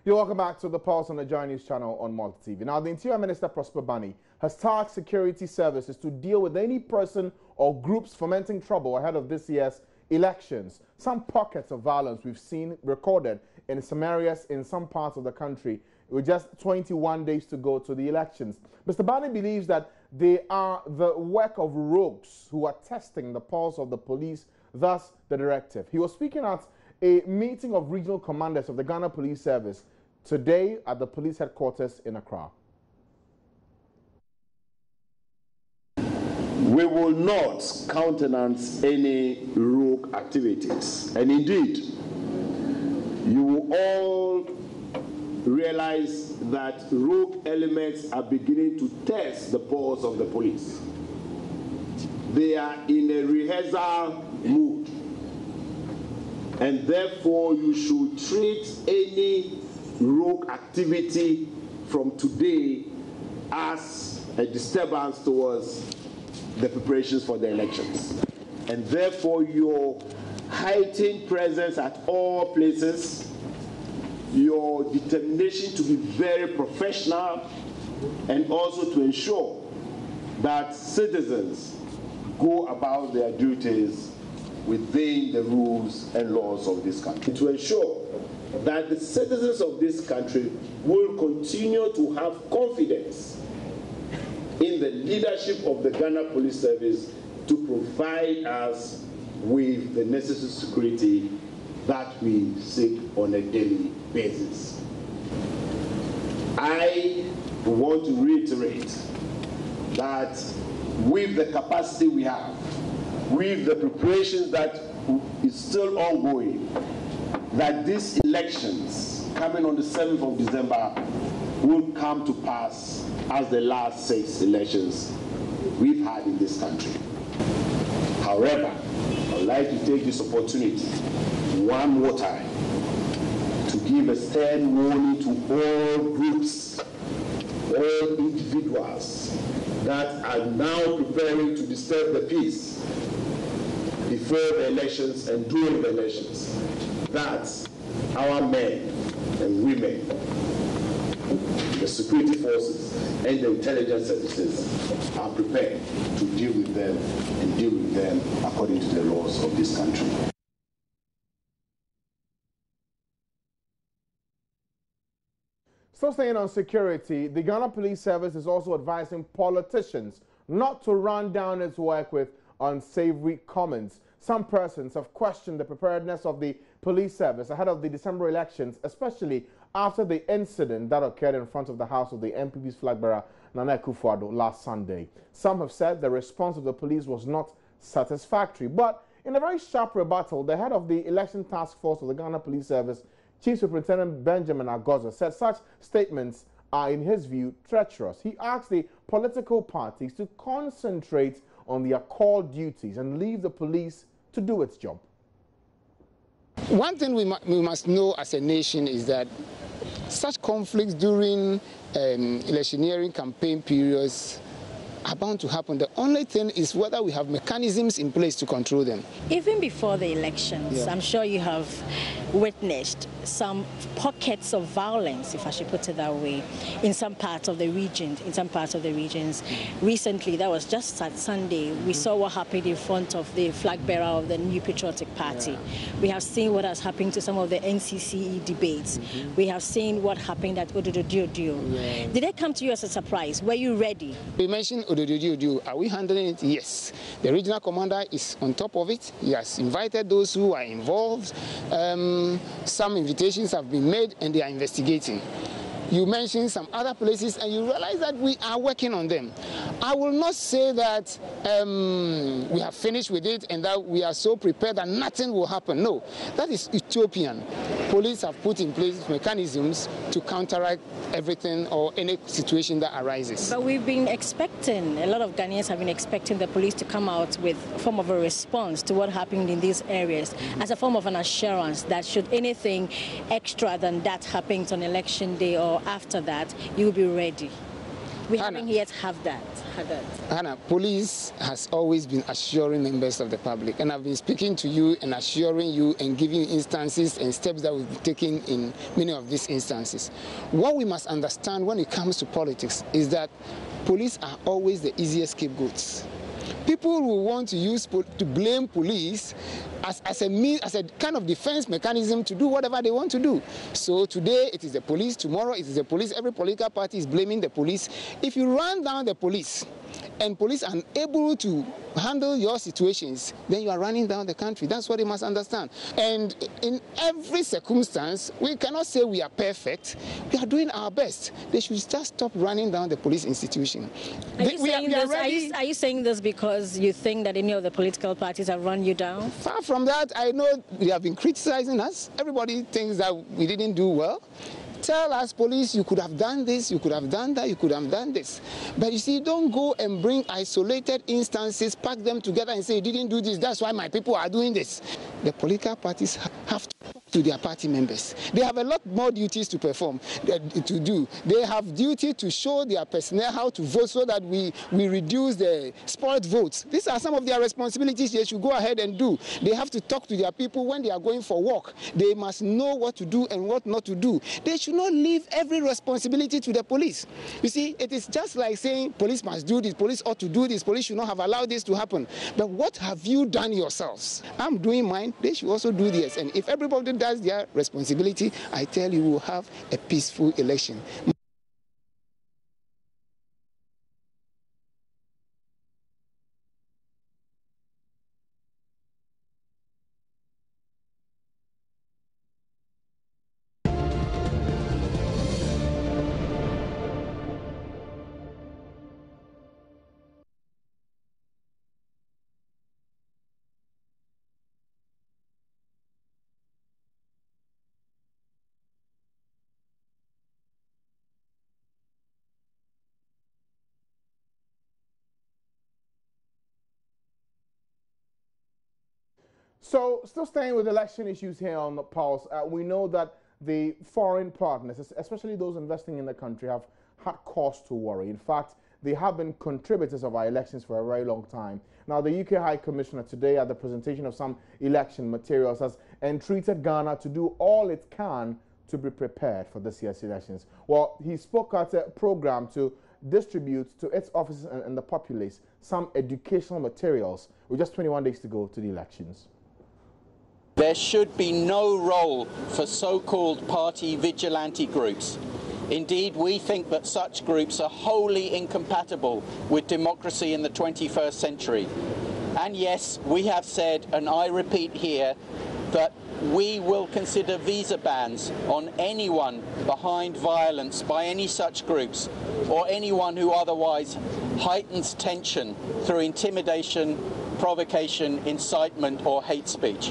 You're welcome back to the Pulse on the Joy News channel on Multi TV. Now, the Interior Minister Prosper Bani has tasked security services to deal with any person or groups fomenting trouble ahead of this year's elections. Some pockets of violence we've seen recorded in some areas in some parts of the country with just 21 days to go to the elections. Mr. Bani believes that they are the work of rogues who are testing the pulse of the police, thus the directive. He was speaking at a meeting of regional commanders of the Ghana Police Service today at the police headquarters in Accra. We will not countenance any rogue activities. And indeed, you will all realize that rogue elements are beginning to test the pulse of the police. They are in a rehearsal mood. And therefore, you should treat any rogue activity from today as a disturbance towards the preparations for the elections. And therefore, your heightened presence at all places, your determination to be very professional, and also to ensure that citizens go about their duties within the rules and laws of this country. To ensure that the citizens of this country will continue to have confidence in the leadership of the Ghana Police Service to provide us with the necessary security that we seek on a daily basis. I want to reiterate that with the capacity we have, with the preparations that is still ongoing, that these elections coming on the 7th of December will come to pass as the last 6 elections we've had in this country. However, I would like to take this opportunity one more time to give a stern warning to all groups, all individuals that are now preparing to disturb the peace before the elections and during the elections, that our men and women, the security forces and the intelligence services are prepared to deal with them and deal with them according to the laws of this country. Still staying on security, the Ghana Police Service is also advising politicians not to run down its work with unsavory comments. Some persons have questioned the preparedness of the police service ahead of the December elections, especially after the incident that occurred in front of the house of the NPP's flag bearer, Nana Akufo-Addo, last Sunday. Some have said the response of the police was not satisfactory. But in a very sharp rebuttal, the head of the election task force of the Ghana Police Service, Chief Superintendent Benjamin Agoza, said such statements are, in his view, treacherous. He asked the political parties to concentrate on their core duties and leave the police to do its job. One thing we must know as a nation is that such conflicts during electioneering campaign periods are bound to happen. The only thing is whether we have mechanisms in place to control them. Even before the elections, I'm sure you have witnessed some pockets of violence, if I should put it that way, in some parts of the region, Recently, that was just at Sunday, we saw what happened in front of the flag bearer of the New Patriotic Party. We have seen what has happened to some of the NCCE debates. We have seen what happened at Ododo-Diodio. Did it come to you as a surprise? Were you ready? We mentioned Ododo-Diodio. Are we handling it? Yes. The regional commander is on top of it. He has invited those who are involved. Some invitations have been made and they are investigating. You mentioned some other places and you realize that we are working on them. I will not say that we have finished with it and that we are so prepared that nothing will happen. No, that is utopian. Police have put in place mechanisms to counteract everything or any situation that arises. But we've been expecting, a lot of Ghanaians have been expecting the police to come out with a form of a response to what happened in these areas as a form of an assurance that should anything extra than that happens on election day or after that, you will be ready. We haven't yet had that. Hannah, police has always been assuring members of the public, and I've been speaking to you and assuring you and giving you instances and steps that we've taken in many of these instances. What we must understand when it comes to politics is that police are always the easiest scapegoats. People will want to blame police as a kind of defense mechanism to do whatever they want to do. So today it is the police, tomorrow it is the police. Every political party is blaming the police. If you run down the police and police are unable to handle your situations, then you are running down the country. That's what you must understand. And in every circumstance, we cannot say we are perfect. We are doing our best. They should just stop running down the police institution. Are you saying this because you think that any of the political parties have run you down? Far from that, I know they have been criticizing us. Everybody thinks that we didn't do well. Tell us, police, you could have done this, you could have done that, you could have done this. But you see, don't go and bring isolated instances, pack them together and say, you didn't do this, that's why my people are doing this. The political parties have to talk to their party members. They have a lot more duties to perform, to do. They have duty to show their personnel how to vote so that we reduce the spoiled votes. These are some of their responsibilities they should go ahead and do. They have to talk to their people when they are going for work. They must know what to do and what not to do. They should not leave every responsibility to the police. You see, it is just like saying police must do this, police ought to do this, police should not have allowed this to happen. But what have you done yourselves? I'm doing mine, they should also do this. And if everybody does their responsibility, I tell you, we'll have a peaceful election. So, still staying with election issues here on the Pulse, we know that the foreign partners, especially those investing in the country, have had cause to worry. In fact, they have been contributors of our elections for a very long time. Now, the UK High Commissioner today at the presentation of some election materials has entreated Ghana to do all it can to be prepared for this year's elections. Well, he spoke at a program to distribute to its officers and the populace some educational materials with just 21 days to go to the elections. There should be no role for so-called party vigilante groups. Indeed, we think that such groups are wholly incompatible with democracy in the 21st century. And yes, we have said, and I repeat here, that we will consider visa bans on anyone behind violence by any such groups or anyone who otherwise heightens tension through intimidation, provocation, incitement or hate speech.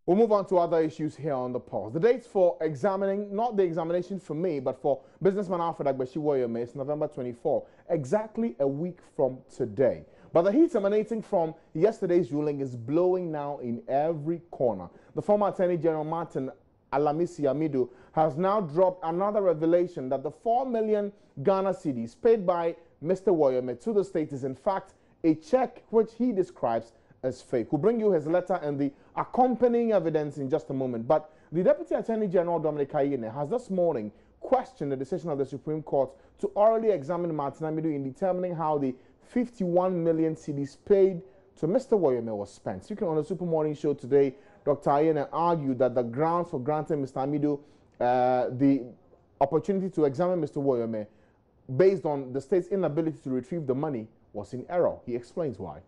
We'll move on to other issues here on the Pulse. The dates for examining, not the examination for me, but for businessman Alfred Agbeshi Woyome is November 24, exactly a week from today. But the heat emanating from yesterday's ruling is blowing now in every corner. The former Attorney General Martin Alamisi Amido has now dropped another revelation that the 4 million Ghana cedis paid by Mr. Woyome to the state is in fact a check which he describes as fake. We'll bring you his letter and the accompanying evidence in just a moment. But the Deputy Attorney General Dominic Ayine has this morning questioned the decision of the Supreme Court to orally examine Martin Amido in determining how the 51 million cedis paid to Mr. Woyome was spent. Speaking on the Super Morning Show today, Dr. Ayine argued that the grounds for granting Mr. Amido the opportunity to examine Mr. Woyome based on the state's inability to retrieve the money was in error. He explains why.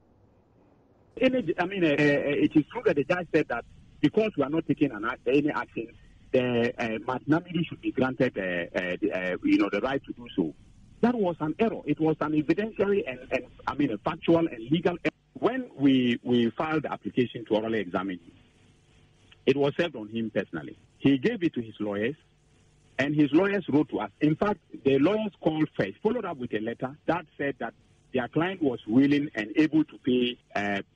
It is true that the judge said that because we are not taking any action, Martin Amido should be granted the right to do so. That was an error. It was an evidentiary and a factual and legal error. When we filed the application to orally examine him, it was served on him personally. He gave it to his lawyers, and his lawyers wrote to us. In fact, the lawyers called first, followed up with a letter that said that their client was willing and able to pay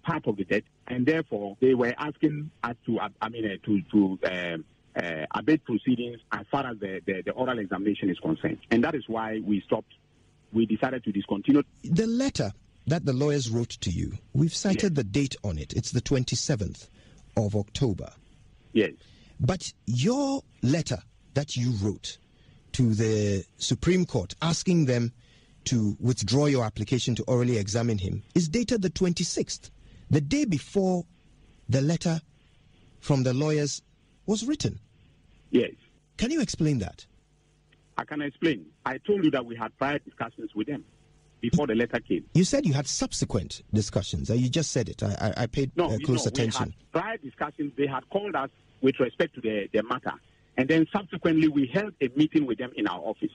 part of the debt, and therefore they were asking us to abate proceedings as far as the oral examination is concerned. And that is why we stopped. We decided to discontinue. The letter that the lawyers wrote to you, we've cited the date on it. It's the 27th of October. Yes. But your letter that you wrote to the Supreme Court asking them to withdraw your application to orally examine him is dated the 26th, the day before the letter from the lawyers was written. Yes. Can you explain that? I can explain. I told you that we had prior discussions with them before the letter came. You said you had subsequent discussions. You just said it. I paid close attention. We had prior discussions. They had called us with respect to the matter. And then subsequently, we held a meeting with them in our office.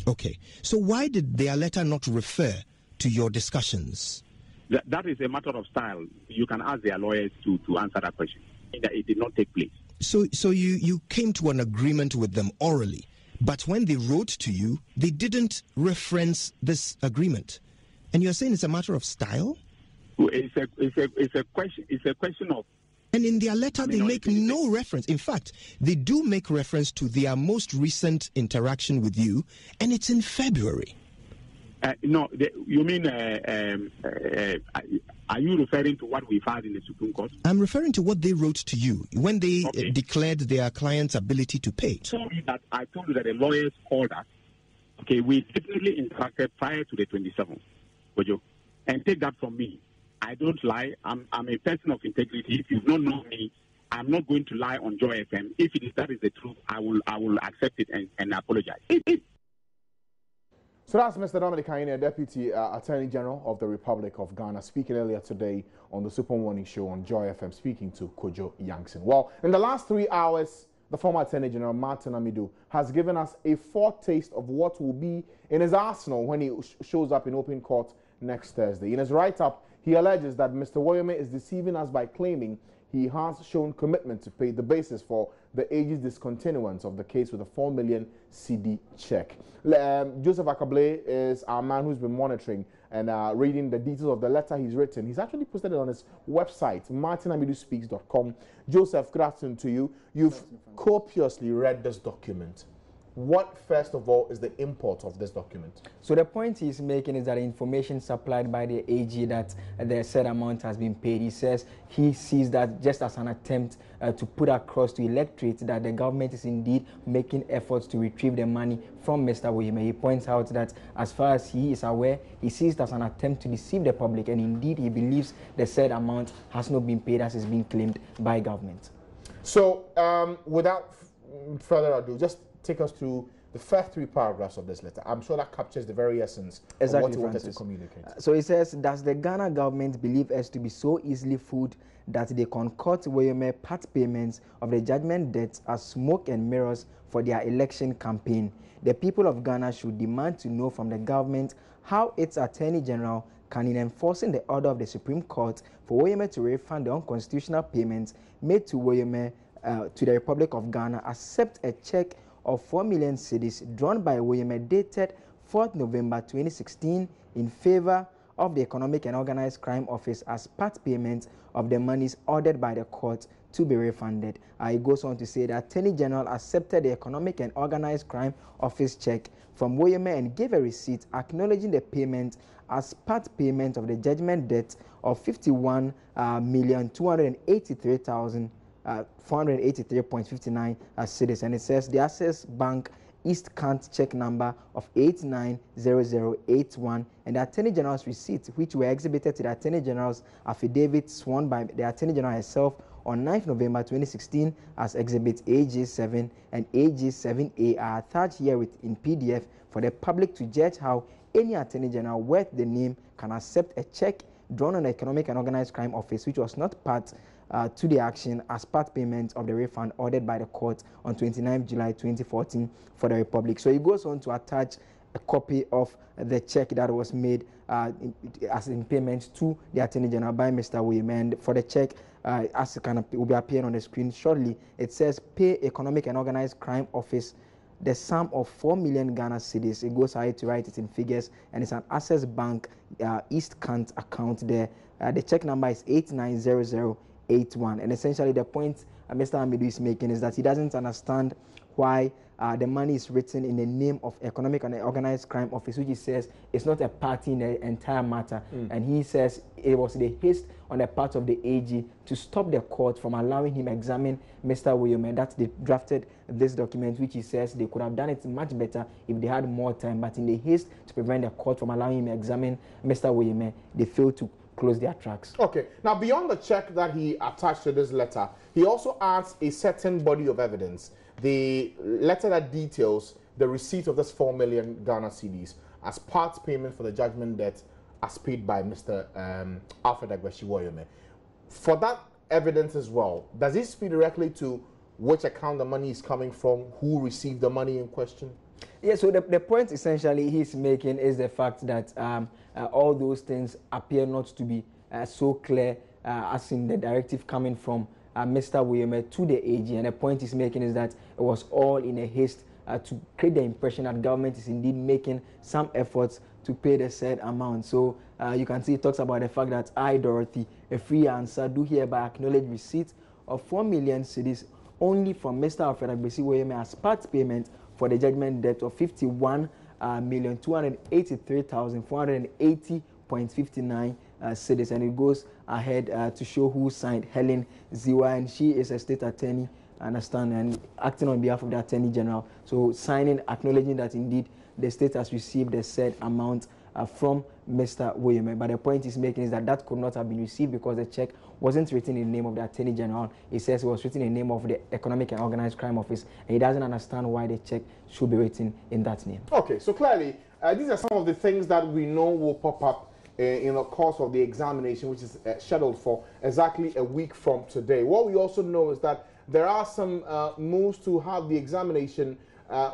Okay. So why did their letter not refer to your discussions? That is a matter of style. You can ask their lawyers to answer that question. It did not take place. So you came to an agreement with them orally, but when they wrote to you, they didn't reference this agreement. And you're saying it's a matter of style? It's a question of. And in their letter, they make no reference. In fact, they do make reference to their most recent interaction with you, and it's in February. No, you mean, are you referring to what we filed in the Supreme Court? I'm referring to what they wrote to you when they declared their client's ability to pay. I told you that the lawyers called us. Okay, we definitely interacted prior to the 27th. And take that from me. I don't lie. I'm a person of integrity. If you don't know me, I'm not going to lie on Joy FM. If that is the truth, I will accept it and apologize. So that's Mr. Dominic Kayine, Deputy Attorney General of the Republic of Ghana, speaking earlier today on the Super Morning Show on Joy FM, speaking to Kojo Yankson. Well, in the last 3 hours, the former Attorney General, Martin Amidu, has given us a foretaste of what will be in his arsenal when he shows up in open court next Thursday. In his write-up, he alleges that Mr. Woyome is deceiving us by claiming he has shown commitment to pay the basis for the AG's discontinuance of the case with a 4 million CD check. Joseph Akable is our man who's been monitoring and reading the details of the letter he's written. He's actually posted it on his website, martinamiduspeaks.com. Joseph, good afternoon to you. You've copiously read this document. What, first of all, is the import of this document? So the point he's making is that information supplied by the AG that the said amount has been paid. He says he sees that just as an attempt to put across to electorate that the government is indeed making efforts to retrieve the money from Mr. Woyome. He points out that as far as he is aware, he sees it as an attempt to deceive the public, and indeed he believes the said amount has not been paid as is being claimed by government. So without further ado, just take us through the first 3 paragraphs of this letter. I'm sure that captures the very essence of what you wanted to communicate. So it says, does the Ghana government believe us to be so easily fooled that they concoct Woyome part payments of the judgment debts as smoke and mirrors for their election campaign? The people of Ghana should demand to know from the government how its Attorney General can, in enforcing the order of the Supreme Court for Woyome to refund the unconstitutional payments made to Woyome to the Republic of Ghana, accept a check of 4 million cedis drawn by Woyome dated 4th November 2016 in favor of the Economic and Organized Crime Office as part payment of the monies ordered by the court to be refunded. It goes on to say that Attorney General accepted the Economic and Organized Crime Office check from Woyome and gave a receipt acknowledging the payment as part payment of the judgment debt of 51,283,483.59 cedis, and it says the Access Bank East Kant check number of 890081 and the Attorney General's receipt, which were exhibited to the Attorney General's affidavit sworn by the Attorney General herself on 9th November 2016 as Exhibit AG7 and AG7A are attached here in PDF for the public to judge how any Attorney General worth the name can accept a check drawn on the Economic and Organized Crime Office, which was not part to the action as part payment of the refund ordered by the court on 29 July 2014 for the Republic. So he goes on to attach a copy of the check that was made as in payment to the Attorney General by Mr. Woyome. And for the check, as it will be appearing on the screen shortly, it says pay Economic and Organized Crime Office the sum of 4 million Ghana cedis. It goes ahead to write it in figures, and it's an Access Bank East Kant account there. The check number is 890081. And essentially the point Mr. Hamidu is making is that he doesn't understand why the money is written in the name of Economic and Organized Crime Office, which he says is not a party in the entire matter. And he says it was the haste on the part of the AG to stop the court from allowing him examine Mr. Woyome. That they drafted this document, which he says they could have done it much better if they had more time. But in the haste to prevent the court from allowing him examine Mr. Woyome, they failed to close their tracks. Okay. Now, beyond the check that he attached to this letter, he also adds a certain body of evidence. The letter that details the receipt of this 4 million Ghana cedis as part payment for the judgment debt as paid by Mr. Alfred Agbeshi Woyome. For that evidence as well, does it speak directly to which account the money is coming from, who received the money in question? Yeah, so the point essentially he's making is the fact that all those things appear not to be so clear as in the directive coming from Mr. Woyome to the AG, and the point he's making is that it was all in a haste to create the impression that government is indeed making some efforts to pay the said amount. So you can see it talks about the fact that I, Dorothy, a free answer, do hereby acknowledge receipt of 4 million cedis only from Mr. Alfred Agbeshi Woyome as part payment for the judgment debt of 51,283,480.59 cedis, and it goes ahead to show who signed, Helen Ziwa, and she is a state attorney, I understand, and acting on behalf of the Attorney General. So signing, acknowledging that indeed the state has received the said amount from Mr. Woyome. But the point he's making is that that could not have been received because the check wasn't written in the name of the Attorney General. He says it was written in the name of the Economic and Organized Crime Office, and he doesn't understand why the check should be written in that name. Okay, so clearly, these are some of the things that we know will pop up in the course of the examination, which is scheduled for exactly a week from today. What we also know is that there are some moves to have the examination,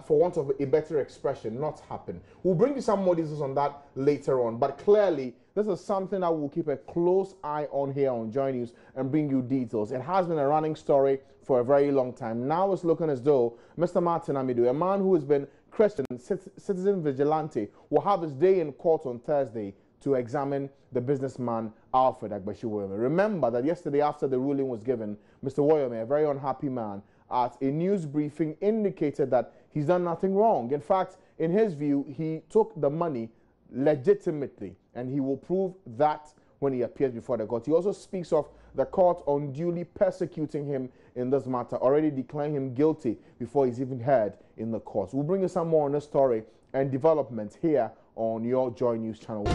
for want of a better expression, not happen. We'll bring you some more details on that later on, but clearly this is something that we'll keep a close eye on here on Joy News and bring you details. It has been a running story for a very long time. Now it's looking as though Mr. Martin Hamidu, a man who has been questioned, citizen vigilante, will have his day in court on Thursday to examine the businessman Alfred Agbeshi Woyome. Remember that yesterday after the ruling was given, Mr. Woyome, a very unhappy man, at a news briefing indicated that he's done nothing wrong. In fact, in his view, he took the money legitimately, and he will prove that when he appears before the court. He also speaks of the court unduly persecuting him in this matter, already declaring him guilty before he's even heard in the court. We'll bring you some more on this story and developments here on your Joy News channel.